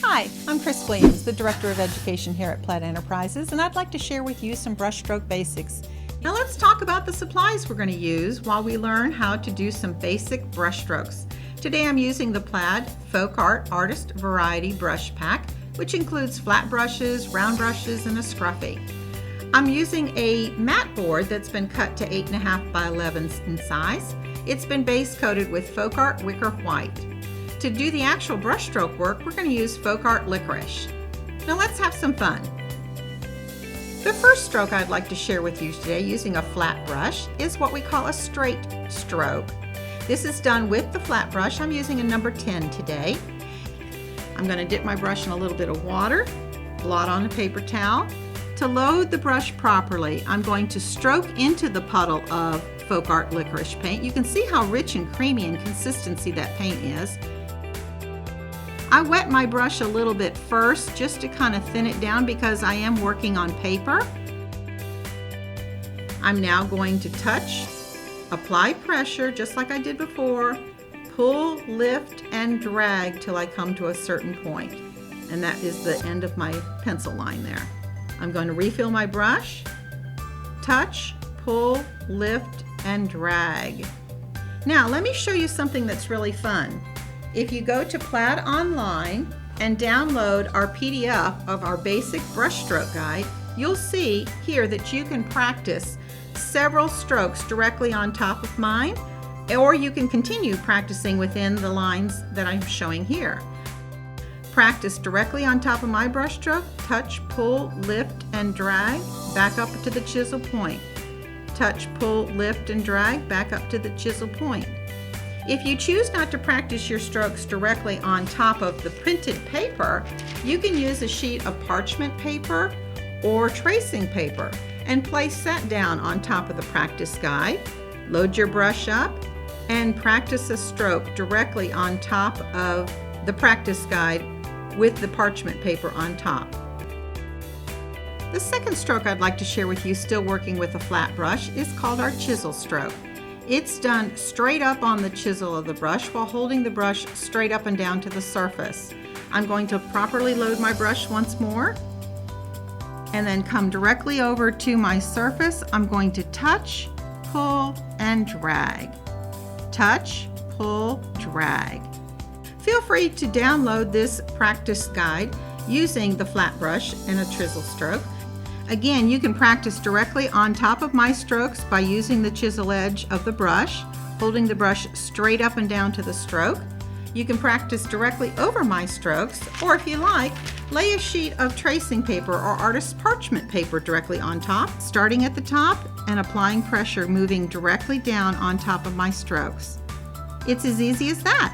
Hi, I'm Chris Williams, the Director of Education here at Plaid Enterprises, and I'd like to share with you some brushstroke basics. Now let's talk about the supplies we're going to use while we learn how to do some basic brushstrokes. Today I'm using the Plaid Folk Art Artist Variety Brush Pack, which includes flat brushes, round brushes, and a scruffy. I'm using a mat board that's been cut to 8.5 by 11 in size. It's been base coated with Folk Art Wicker White. To do the actual brushstroke work, we're going to use Folk Art Licorice. Now let's have some fun. The first stroke I'd like to share with you today using a flat brush is what we call a straight stroke. This is done with the flat brush. I'm using a number 10 today. I'm going to dip my brush in a little bit of water, blot on a paper towel. To load the brush properly, I'm going to stroke into the puddle of Folk Art Licorice paint. You can see how rich and creamy in consistency that paint is. I wet my brush a little bit first just to kind of thin it down because I am working on paper. I'm now going to touch, apply pressure just like I did before, pull, lift, and drag till I come to a certain point. And that is the end of my pencil line there. I'm going to refill my brush, touch, pull, lift, and drag. Now let me show you something that's really fun. If you go to Plaid online and download our PDF of our basic brushstroke guide, you'll see here that you can practice several strokes directly on top of mine, or you can continue practicing within the lines that I'm showing here. Practice directly on top of my brushstroke, touch, pull, lift, and drag, back up to the chisel point. Touch, pull, lift, and drag, back up to the chisel point. If you choose not to practice your strokes directly on top of the printed paper, you can use a sheet of parchment paper or tracing paper and place that down on top of the practice guide. Load your brush up and practice a stroke directly on top of the practice guide with the parchment paper on top. The second stroke I'd like to share with you, still working with a flat brush, is called our Chisel Stroke. It's done straight up on the chisel of the brush while holding the brush straight up and down to the surface. I'm going to properly load my brush once more and then come directly over to my surface. I'm going to touch, pull, and drag. Touch, pull, drag. Feel free to download this practice guide using the flat brush and a chisel stroke. Again, you can practice directly on top of my strokes by using the chisel edge of the brush, holding the brush straight up and down to the stroke. You can practice directly over my strokes, or if you like, lay a sheet of tracing paper or artist's parchment paper directly on top, starting at the top and applying pressure, moving directly down on top of my strokes. It's as easy as that.